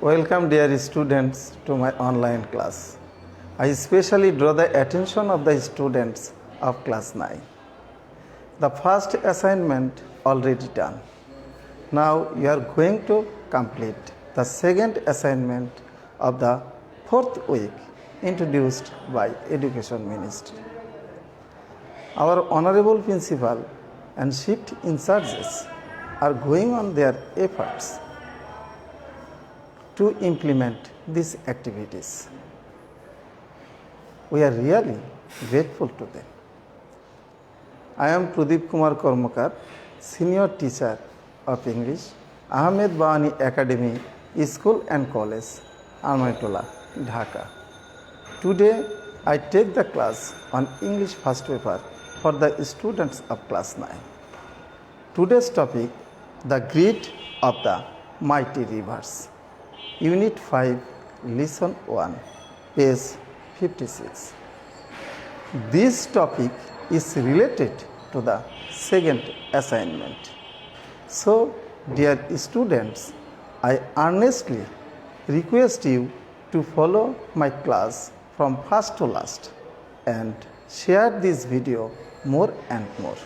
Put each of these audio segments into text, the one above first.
Welcome, dear students, to my online class. I especially draw the attention of the students of class 9. The first assignment already done. Now you are going to complete the second assignment of the fourth week introduced by Education Ministry. Our honorable principal and shift in charges are going on their efforts to implement these activities. We are really grateful to them. I am Pradeep Kumar Kormakar, Senior Teacher of English, Ahmed Bawani Academy, School and College, Almaitola, Dhaka. Today, I take the class on English first paper for the students of class 9. Today's topic, the grid of the mighty rivers. Unit 5, Lesson 1, page 56. This topic is related to the second assignment. So, dear students, I earnestly request you to follow my class from first to last and share this video more and more.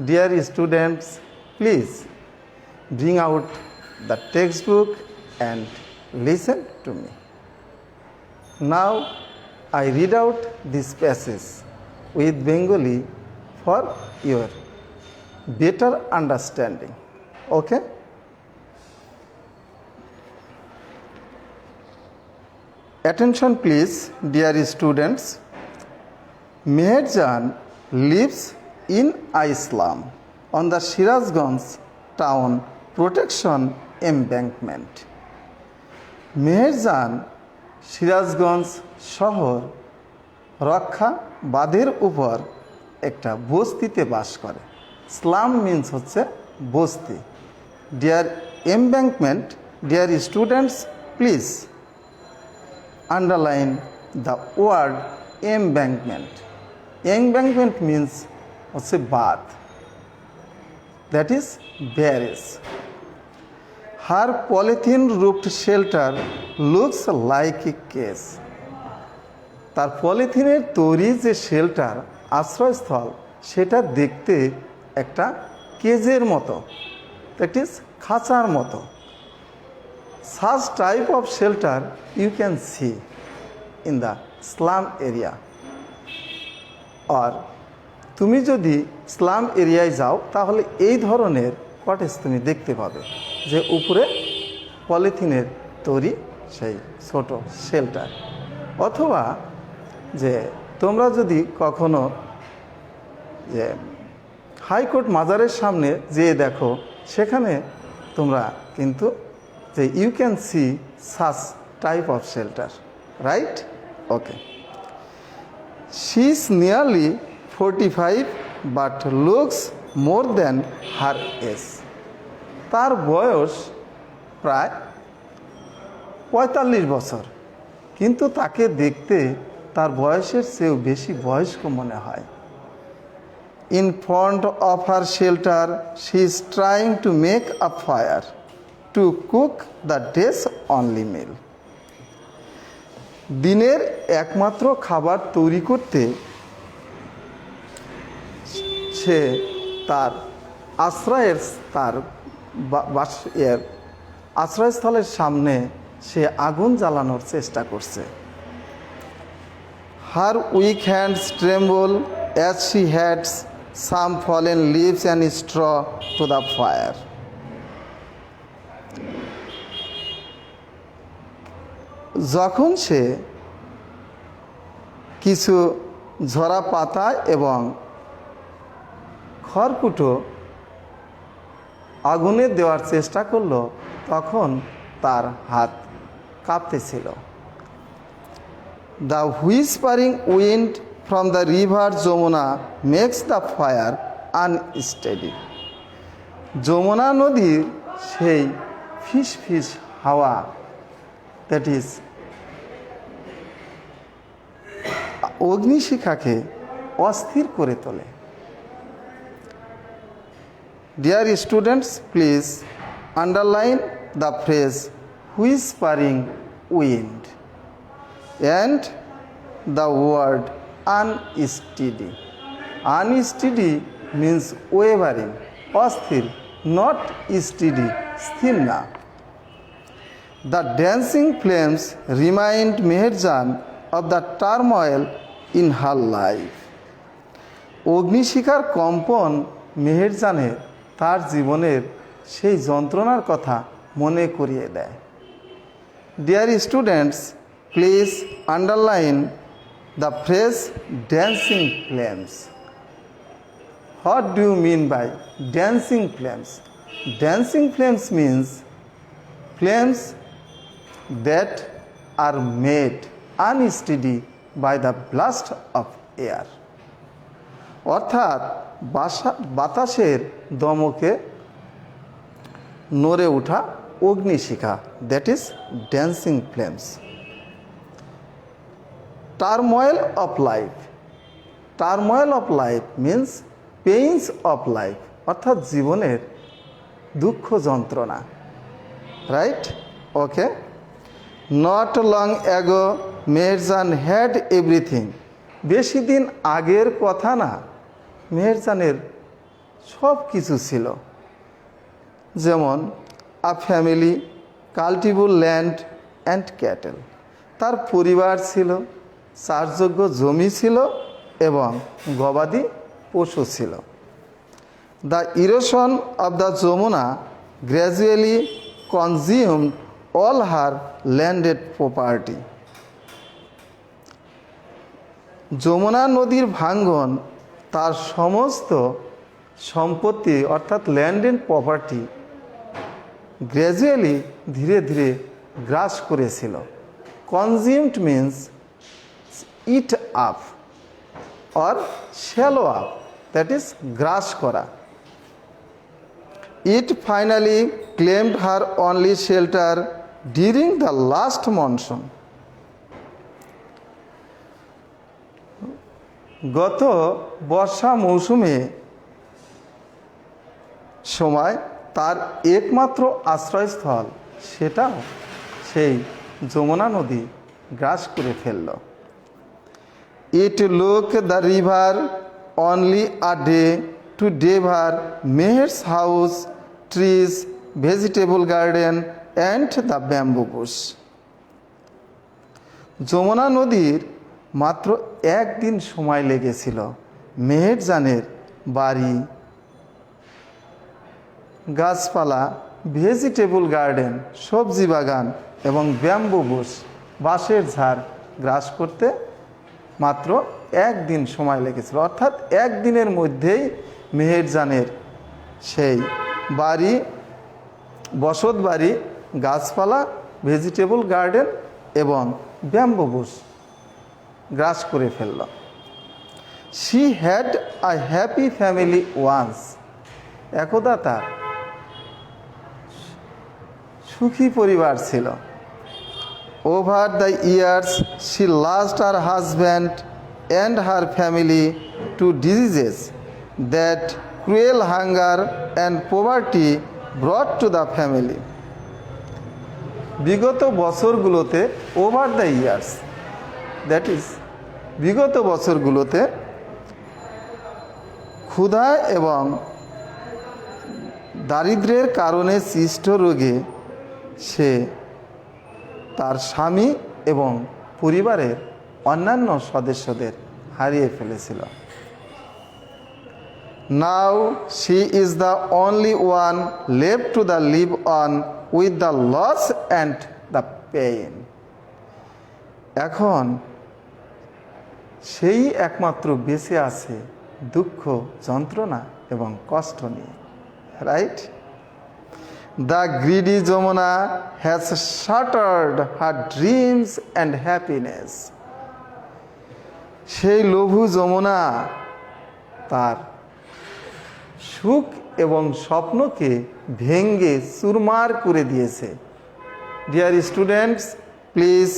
Dear students, please bring out the textbook and listen to me. Now I read out this passage with Bengali for your better understanding. Okay? Attention please, dear students. Meherjan lives in Islam on the Sirazganj town protection embankment. Meherjaan Sirajganj শহর রক্ষা বাঁধের উপর একটা বস্তিতে বাস করে। Slam means হচ্ছে বস্তি। Dear embankment, dear students, please underline the word embankment. Embankment means হচ্ছে বাঁধ, that is barrage. Her polythene roofed shelter looks like a cage. তার পলিথিনের তৈরি যে শেল্টার আশ্রয়স্থল সেটা দেখতে একটা কেজের মতো, দ্যাট ইজ খাঁচার মতো। Such type of shelter you can see in the slum area. আর তুমি যদি স্লাম এরিয়ায় যাও তাহলে এই ধরনের কটেজ তুমি দেখতে পাবে, যে উপরে পলিথিনের তৈরি সেই ছোট শেল্টার। অথবা যে তোমরা যদি কখনো যে হাইকোর্ট মাজারের সামনে যেয়ে দেখো, সেখানে তোমরা কিন্তু যে you can see such type of shelter, right? Okay. She is nearly 45 but looks more than her age. তার বয়স প্রায় 45 বছর, কিন্তু তাকে দেখতে তার বয়সের চেয়েও বেশি বয়স্ক মনে হয়। In front of her shelter she is trying to make a fire to cook the day's only meal. দিনের একমাত্র খাবার তৈরি করতে সে তার আশ্রয়স্থলের সামনে সে আগুন জ্বালানোর চেষ্টা করছে। Her weak hands tremble as she adds some fallen leaves and straw to the fire. যখন সে কিছু ঝরা পাতা এবং খড়কুটো আগুনে দেওয়ার চেষ্টা করলো, তখন তার হাত কাঁপতেছিল। The whispering wind from the river Jamuna makes the fire unsteady. Jamuna নদীর সেই ফিস ফিস হাওয়া, দ্যাট ইজ অগ্নিশিখাকে অস্থির করে তোলে। Dear students, please underline the phrase whispering wind, and the word unsteady. Unsteady means wavering, অস্থির, not steady, স্থির না। The dancing flames remind Meherjan of the turmoil in her life. অগ্নিশিখার কম্পন মেহেরজানের তার জীবনের সেই যন্ত্রণার কথা মনে করিয়ে দেয়। Dear students, please underline the phrase dancing flames. What do you mean by dancing flames? Dancing flames means flames that are made unsteady by the blast of air. অর্থাৎ বাতাসের দমকে নড়ে ওঠা অগ্নিশিখা, that is dancing flames. Turmoil of life. Turmoil of life means pains of life, অর্থাৎ জীবনের দুঃখ যন্ত্রণা, right? Okay. Not long ago Meherjan had everything. বেশি দিন আগের কথা না, মেহেরজানের সব কিছু ছিল, যেমন আ ফ্যামিলি, কাল্টিবল ল্যান্ড অ্যান্ড ক্যাটেল। তার পরিবার ছিল, চাষযোগ্য জমি ছিল এবং গবাদি পশু ছিল। The erosion of the Jamuna gradually consumed all her landed property. Jamuna নদীর ভাঙ্গন তার সমস্ত সম্পত্তি অর্থাৎ ল্যান্ড অ্যান্ড প্রপার্টি গ্র্যাজুয়ালি ধীরে ধীরে গ্রাস করেছিল। Consumed means eat up or swallow up, that is গ্রাস করা। It finally claimed her only shelter during the last monsoon. গত বর্ষা মৌসুমে সময় তার একমাত্র আশ্রয়স্থল, সেটাও সেই যমুনা নদী গ্রাস করে ফেলল। It look the river only a day to devour Meher's house, trees, vegetable garden and the bamboo bush. Jamuna নদীর মাত্র একদিন সময় লেগেছিল মেহেরজানের বাড়ি, গাছপালা, ভেজিটেবল গার্ডেন, সবজি বাগান এবং ব্যাম্বু বুশ, বাঁশের ঝাড় গ্রাস করতে মাত্র একদিন সময় লেগেছিল। অর্থাৎ একদিনের মধ্যেই মেহেরজানের সেই বাড়ি, বসত বাড়ি, গাছপালা, ভেজিটেবল গার্ডেন এবং ব্যাম্বু বুশ গ্রাস করে ফেলল। She had a happy family once. একদা তার সুখী পরিবার ছিল। Over the years she lost her husband and her family to diseases that cruel hunger and poverty brought to the family. বিগত বছরগুলোতে, over the years that is বিগত বছরগুলোতে ক্ষুধা এবং দারিদ্র্যের কারণে সৃষ্ট রোগে সে তার স্বামী এবং পরিবারের অন্যান্য সদস্যদের হারিয়ে ফেলেছিল। Now she is the only one left to the live on with the loss and the pain. এখন সেই একমাত্র বেঁচে আছে দুঃখ, যন্ত্রণা এবং কষ্ট নিয়ে, right? The greedy Jamuna has shattered her dreams and happiness. সেই লোভু যমুনা তার সুখ এবং স্বপ্নকে ভেঙে চুরমার করে দিয়েছে। Deer students, please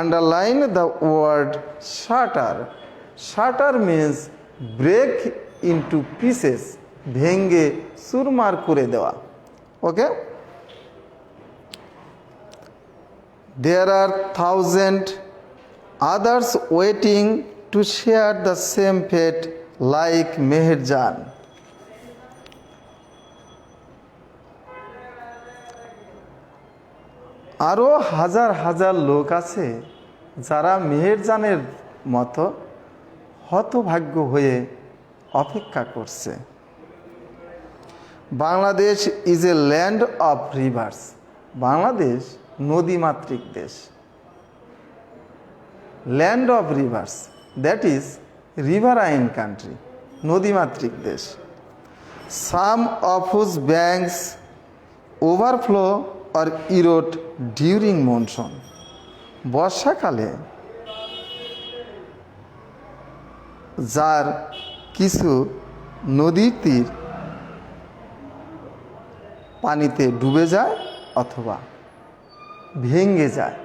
underline the word shatter. Shatter means break into pieces, ভেঙে চুরমার করে দেওয়া। ওকে, There are thousands others waiting to share the same fate like Meherjan. আরও হাজার হাজার লোক আছে যারা মেহেরজানের মতো হতভাগ্য হয়ে অপেক্ষা করছে। Bangladesh is a land of rivers. Bangladesh নদীমাতৃক দেশ। Land of rivers, that is riverine country, নদীমাতৃক দেশ। Some of whose banks overflow or erode during monsoon. বর্ষাকালে যার কিছু নদীর তীর পানিতে ডুবে যায় অথবা ভেঙে যায়।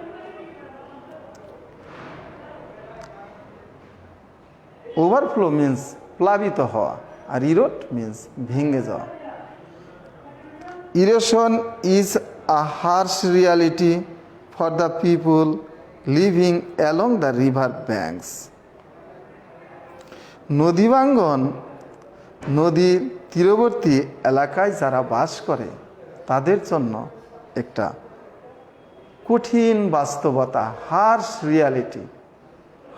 ওভারফ্লো মিন্স প্লাবিত হওয়া, আর ইরোড মিন্স ভেঙে যাওয়া। Erosion is a harsh reality for the people living along the river banks. নদীভাঙ্গন, নদীর তীরবর্তী এলাকায় যারা বাস করে তাদের জন্য একটা কঠিন বাস্তবতা, harsh reality.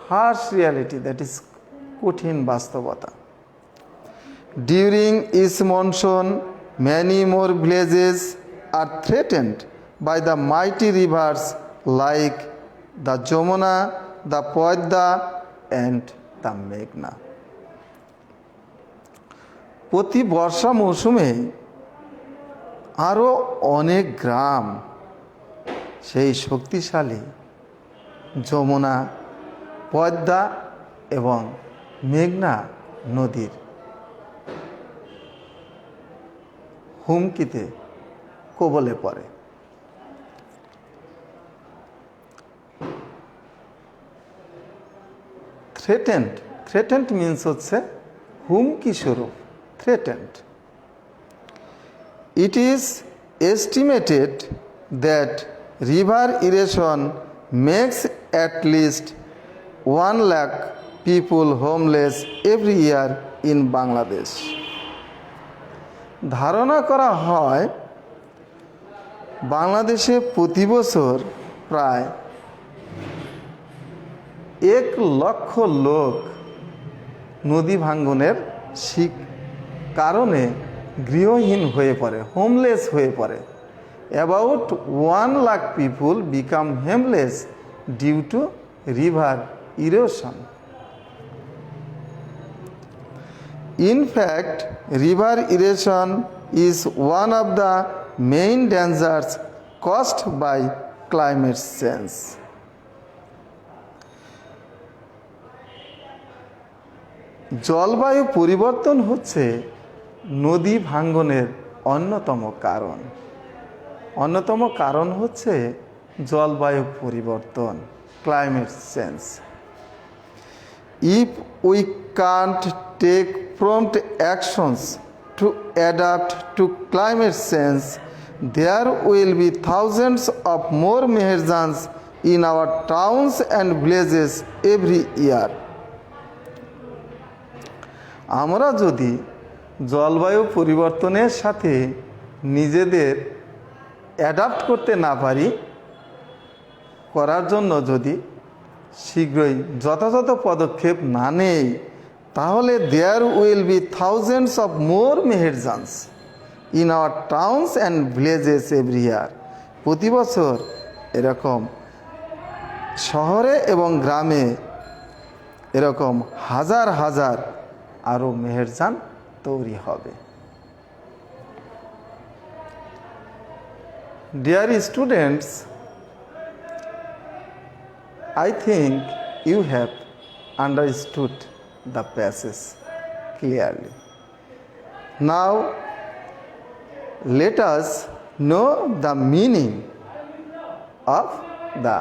Harsh reality, that is কঠিন বাস্তবতা। During this monsoon many more villages are threatened by the mighty rivers like the Jamuna, the Poidda and the Meghna. প্রতি বর্ষা মৌসুমে আরও অনেক গ্রাম সেই শক্তিশালী যমুনা, পদ্মা এবং মেঘনা নদীর হুমকিতে কবলে পড়ে। থ্রেটেন্ড, থ্রেটেন্ড মিন্স হচ্ছে হুমকি স্বরূপ, threatened. It is estimated that river erosion makes at least 1 lakh people homeless every year in Bangladesh. ধারণা করা হয় বাংলাদেশে প্রতি বছর প্রায় 1 লক্ষ লোক নদী ভাঙ্গনের কারণে গৃহহীন হয়ে পড়ে, হোমলেস হয়ে পড়ে। About 1 lakh people become homeless due to river erosion. In fact, river erosion is one of the main dangers caused by climate change. জলবায়ু পরিবর্তন হচ্ছে নদী ভাঙ্গনের অন্যতম কারণ। অন্যতম কারণ হচ্ছে জলবায়ু পরিবর্তন, climate change. If we can't take prompt actions to adapt to climate change, there will be thousands of more Meherjans in our towns and villages every year. আমরা যদি জলবায়ু পরিবর্তনের সাথে নিজেদের অ্যাডাপ্ট করতে না পারি, করার জন্য যদি শীঘ্রই যথাযথ পদক্ষেপ না নেই, তাহলে there will be thousands of more Meherjans in our towns and villages every year. প্রতি বছর এরকম শহরে এবং গ্রামে এরকম হাজার হাজার আরও মেহেরজান তৈরি হবে। Dear students, I think you have understood the passage clearly. Now, let us know the meaning of the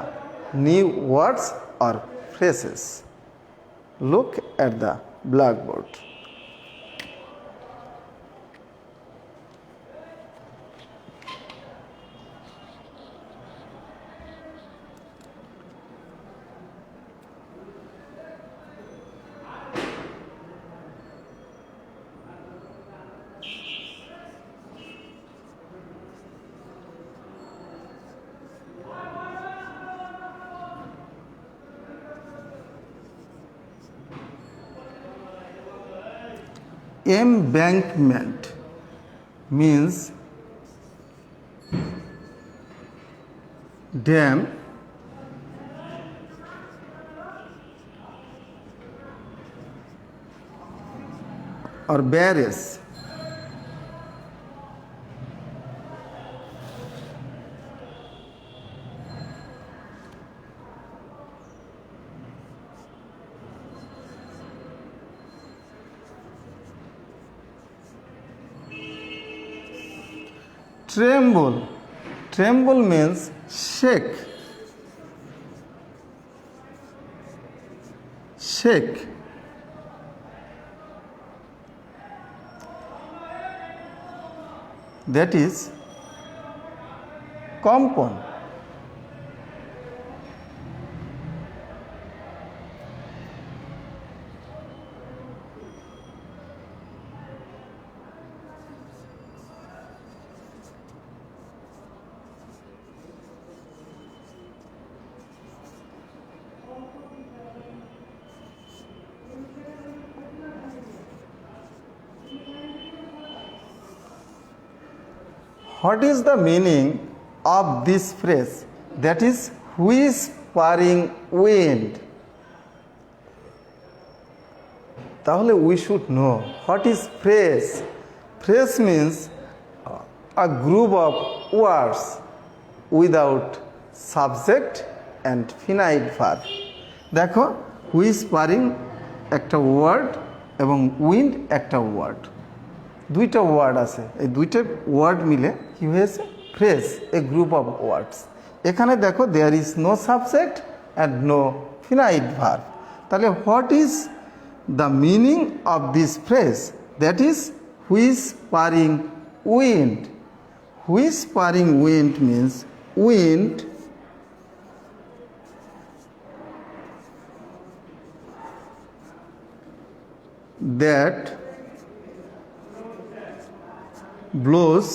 new words or phrases. Look at the blackboard. Embankment means dam or barrage. Tremble. Tremble means shake. Shake. That is কম্পন। What is the meaning of this phrase? That is whispering wind. তাহলে we should know what is phrase. Phrase means a group of words without subject and finite verb. দেখো whispering একটা word এবং wind একটা word, দুইটা word আছে, এই দুইটা word মিলে কি হয়েছে phrase, a group of words. এখানে দেখো there is no subject and no finite verb. তাহলে what is the meaning of this phrase? That is whispering wind. Whispering wind means wind that blows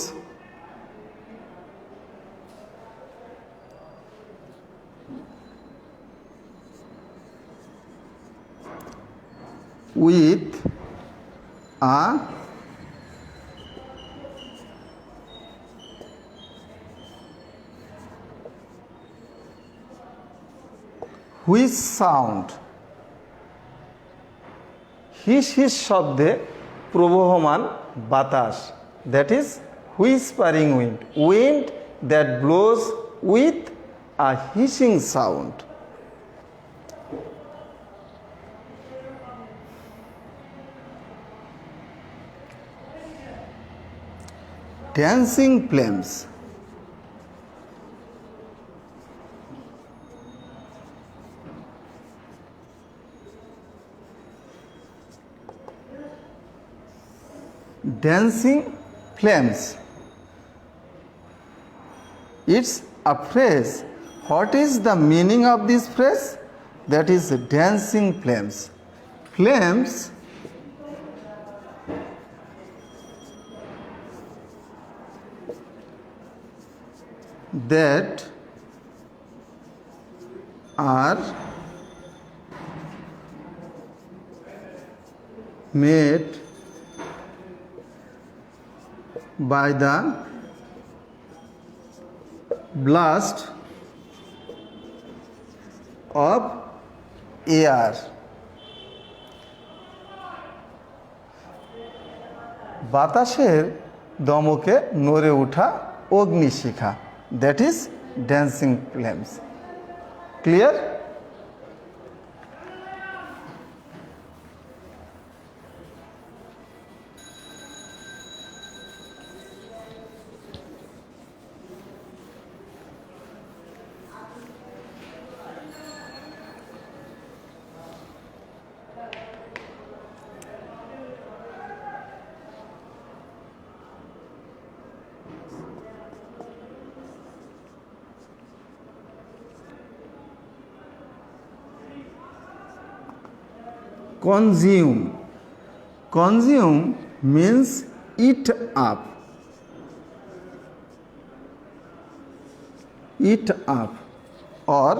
with a which sound। হিস হিস শব্দে প্রবহমান বাতাস, that is whispering wind. Wind that blows with a hissing sound. Dancing flames. Dancing flames. It's a phrase. What is the meaning of this phrase? That is dancing flames. Flames that are made by the blast of air। বাতাসের দমকে নড়ে ওঠা অগ্নিশিখা, that is dancing flames. Clear? Consume. Consume means eat up. Eat up or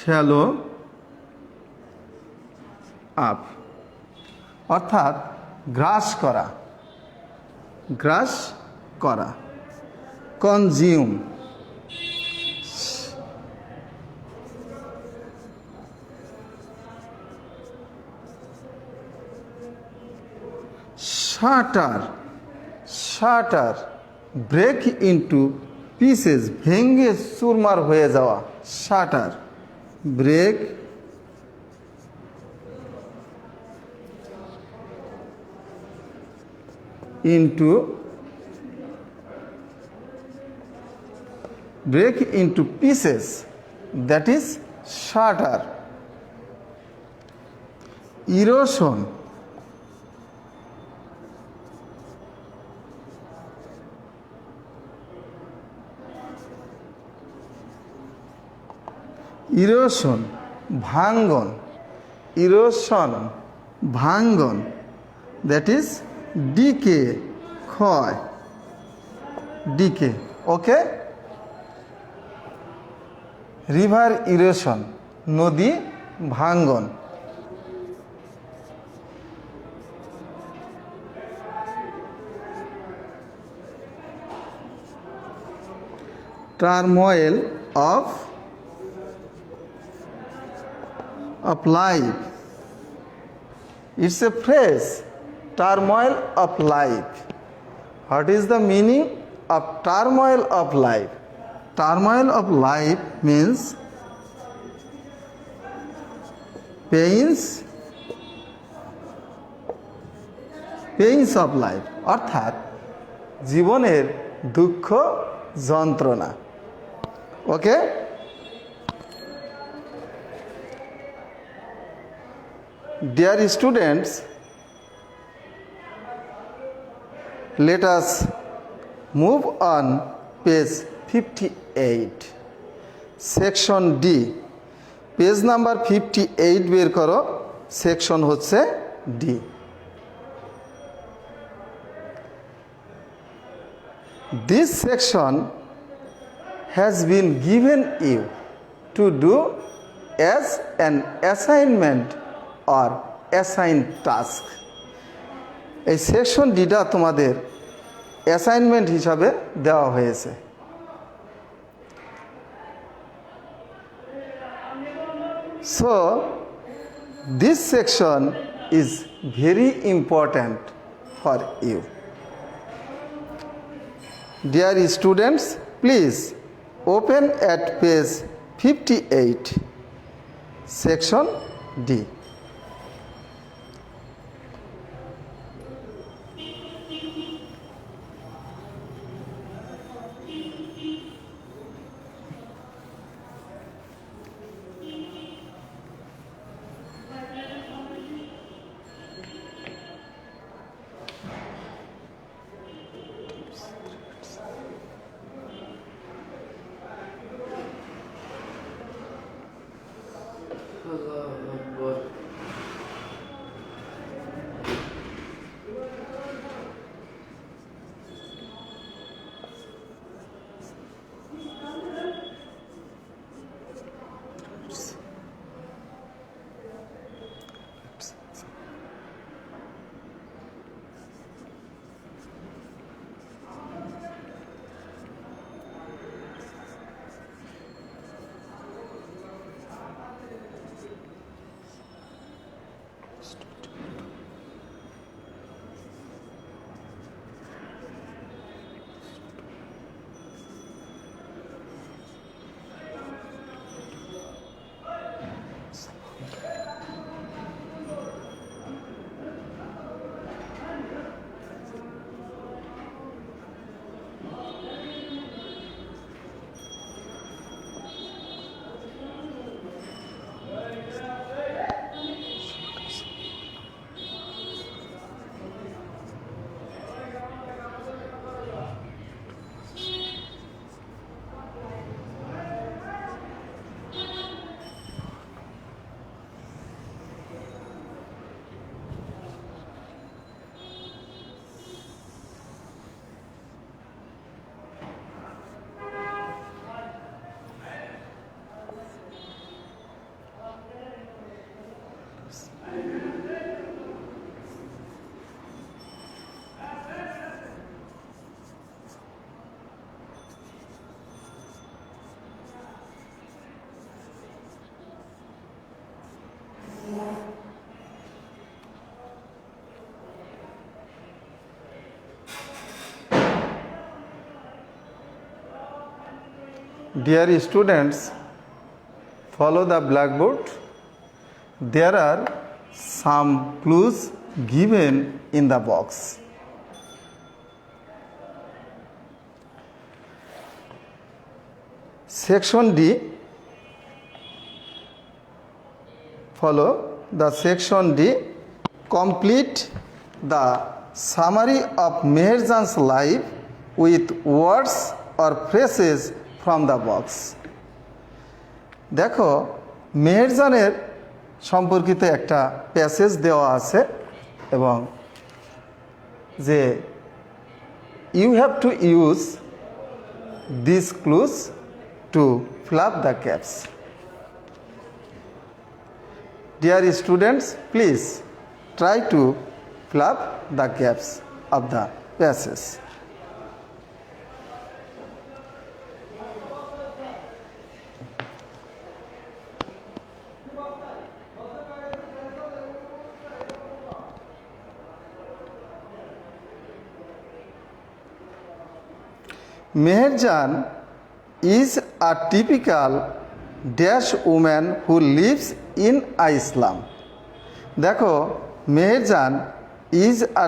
swallow up অর্থাৎ গ্রাস করা, গ্রাস করা। Consume shatter, shatter break into pieces, ভেঙে চুরমার হয়ে যাওয়া, shatter break into break into pieces, that is shatter. Erosion, erosion ভাঙ্গন, erosion ভাঙ্গন, that is decay ক্ষয়, decay. ওকে, রিভার ইরোশন নদী ভাঙ্গন, turmoil of life, it's a phrase, turmoil of life. What is the meaning of turmoil of life? Turmoil of life means pains, pains of life, অর্থাৎ জীবনের দুঃখ যন্ত্রণা। ওকে, dear students, let us move on page 58, section D. Page number 58 বের করো, section হচ্ছে D. This section has been given you to do as an assignment or assigned task. এই section ডিটা তোমাদের assignment হিসাবে দেওয়া হয়েছে। So this section is very important for you. Dear students, please open at page 58, section D. Allahu Akbar. Dear students, follow the blackboard. There are some clues given in the box. Section D. Follow the section D. Complete the summary of Meherjan's life with words or phrases from the box. দেখো মেহেরজানের সম্পর্কিত একটা passage দেওয়া আছে এবং যে you have to use these clues to fill up the gaps. Dear students, please try to fill up the gaps of the passage. Meherjan is a typical dash woman who lives in Islam. দেখো Meherjaan is a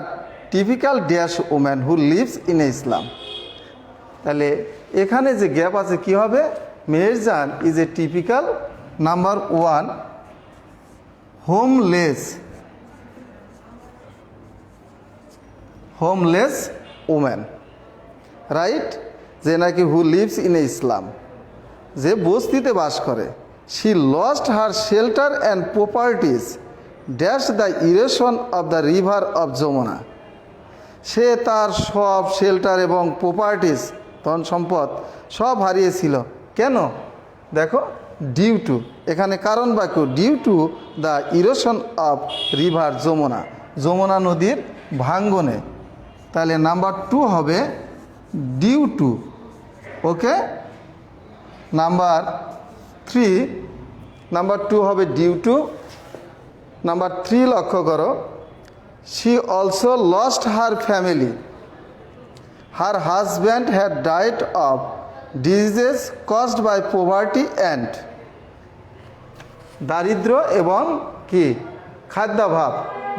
typical dash woman who lives in Islam. তাহলে এখানে যে gap আছে কি হবে? Meherjaan is a typical number 1 homeless woman. Right? যে নাকি হু lives in ইসলাম, যে বস্তিতে বাস করে। She lost her shelter and properties dash the erosion of the river of Jamuna. সে তার সব শেল্টার এবং প্রপার্টিজ ধন সম্পদ সব হারিয়েছিল। কেন? দেখো ডিউ টু, এখানে কারণ বাক্য, due to the erosion of river Jamuna, Jamuna নদীর ভাঙ্গনে। তাহলে নাম্বার 2 হবে ডিউ টু। ওকে, নাম্বার 2 হবে ডিউ টু। নাম্বার 3 লক্ষ্য করো, she also lost her family, her husband had died of diseases caused by poverty and, দারিদ্র এবং কি খাদ্যাভাব।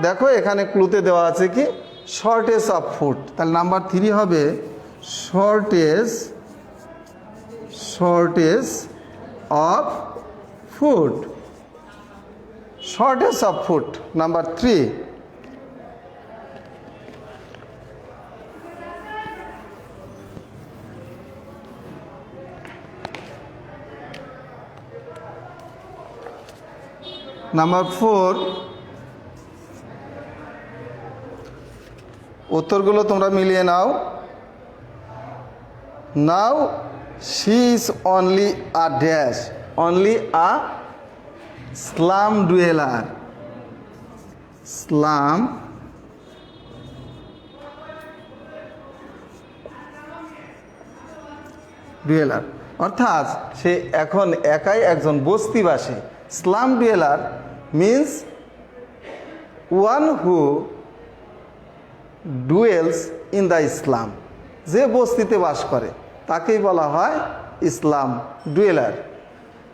দেখো এখানে ক্লুতে দেওয়া আছে কি শর্টেজ অফ ফুড। তাহলে নাম্বার 3 হবে shortage of food. Shortage of food. Number 3. Number 4. উত্তরগুলো তোমরা মিলিয়ে নাও। Now she is only a dash, only a slum dweller. Slum dweller অর্থাৎ সে এখন একাই একজন বস্তিবাসী। Slum dweller means one who dwells in the slum, যে বস্তিতে বাস করে তাকেই বলা হয় slum dweller.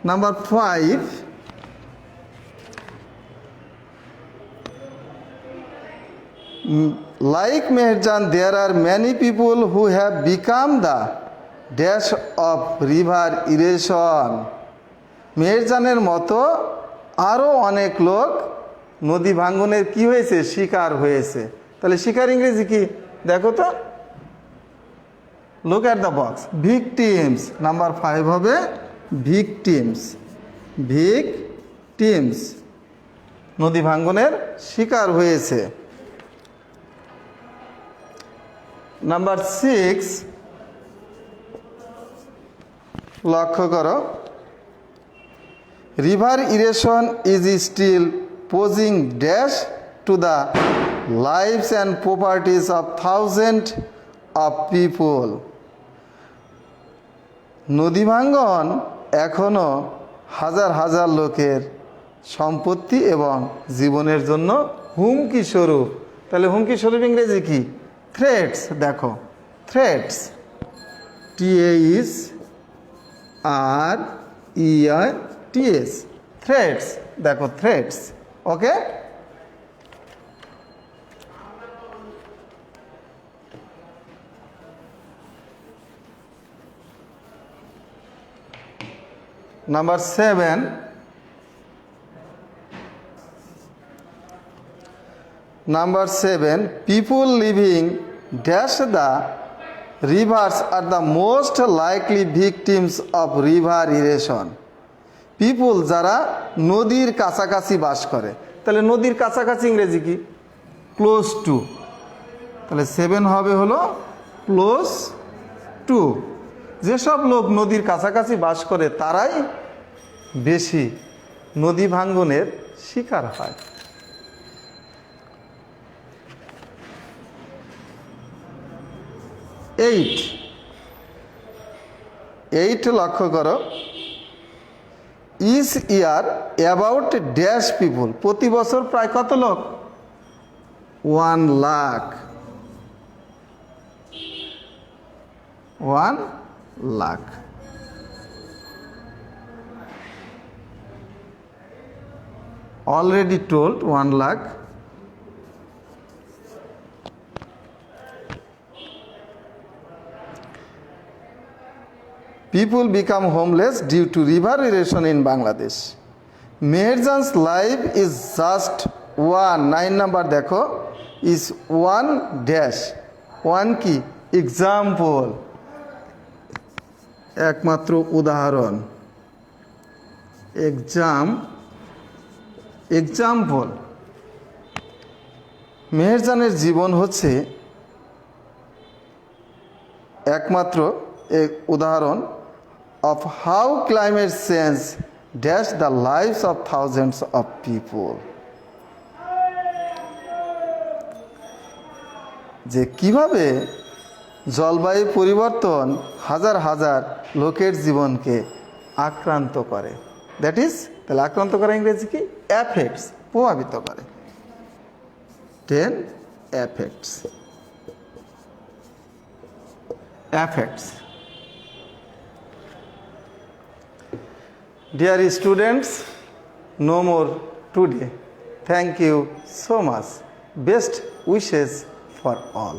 Number 5, like Meherjan, there are many people who have become the dash of river erosion. মেহেরজানের মতো আরও অনেক লোক নদী ভাঙ্গনের কি হয়েছে? শিকার হয়েছে। তাহলে শিকার ইংরেজি কি দেখো তো, look at the box. Victims. Number 5 হবে victims. Victims. নদী ভাঙ্গনের শিকার হয়েছে। নাম্বার 6 লক্ষ্য করো, river erosion is still posing dash to the lives and properties of thousands of people. নদী ভাঙ্গন এখনো হাজার হাজার লোকের সম্পত্তি এবং জীবনের জন্য হুমকি স্বরূপ। তাহলে হুমকি স্বরূপ ইংরেজি কি? থ্রেটস। দেখো threats, THREATS R E I T S, threads. দেখো threads, okay. Number 7, people living dash the rivers are the most likely victims of river erosion. People যারা নদীর কাছাকাছি বাস করে, তাহলে নদীর কাছাকাছি ইংরেজি কি? Close two. তাহলে 7 হবে হলো ক্লোজ টু। যেসব লোক নদীর কাছাকাছি বাস করে তারাই বেশি নদী ভাঙ্গনের শিকার হয়। 8 লক্ষ্য করো, ইচ ইয়ার অ্যাবাউট ড্যাশ পিপুল, প্রতি বছর প্রায় কত লোক? 1 lakh. 1 lakh. Already told 1 lakh. People become homeless due to river erosion in Bangladesh. Meherjan's life is just one, 9 number দেখো, is one dash, one কি? Example, একমাত্র উদাহরণ। এক্সাম্পল, মেহেরজানের জীবন হচ্ছে একমাত্র উদাহরণ of how climate change dash the lives of thousands of people. যে কিভাবে জলবায়ু পরিবর্তন হাজার হাজার লোকের জীবনকে আক্রান্ত করে। দ্যাট ইজ, তাহলে আক্রান্ত করে ইংরেজি কি? অ্যাফেক্টস, প্রভাবিত করে। 10 affects. Dear students, no more today. Thank you so much. Best wishes for all.